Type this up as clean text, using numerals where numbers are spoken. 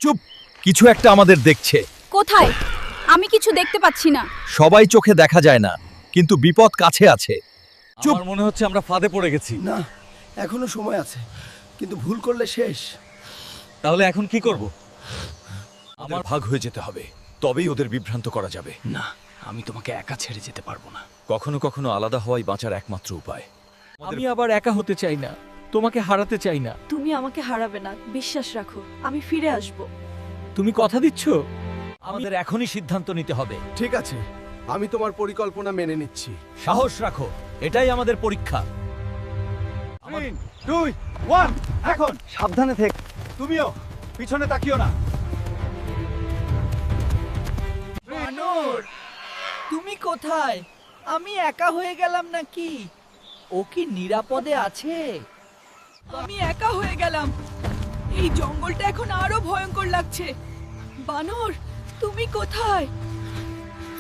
চুপ, কিছু একটা আমাদের দেখছে। কোথায়? আমি কিছু দেখতে পাচ্ছি না। সবাই চোখে দেখা যায় না, কিন্তু বিপদ কাছে আছে। চুপ। আমার মনে হচ্ছে আমরা ফাঁদে পড়ে গেছি। না, এখনো সময় আছে, কিন্তু ভুল করলে শেষ। তাহলে এখন কি করব? আমার ভাগ হয়ে যেতে হবে, তবেই ওদের বিভ্রান্ত করা যাবে। না, আমি তোমাকে একা ছেড়ে যেতে পারবো না। কখনো কখনো আলাদা হওয়াই বাঁচার একমাত্র উপায়। আমি আবার একা হতে চাই না, তোমাকে হারাতে চাই না। তুমি আমাকে হারাবে না, বিশ্বাস রাখো, আমি ফিরে আসব। তুমি কথা দিচ্ছ? আমাদের এখনই সিদ্ধান্ত নিতে হবে। ঠিক আছে, আমি তোমার পরিকল্পনা মেনে নিচ্ছি। সাহস রাখো, এটাই আমাদের পরীক্ষা। 3, 2, 1 এখন। সাবধানে থেক। তুমিও পিছনে তাকিও না। বানর, তুমি কোথায়? আমি একা হয়ে গেলাম নাকি? ও কি নিরাপদে আছে? আমি একা হয়ে গেলাম। এই জঙ্গলটা এখন আরো ভয়ঙ্কর লাগছে। বানর, তুমি কোথায়?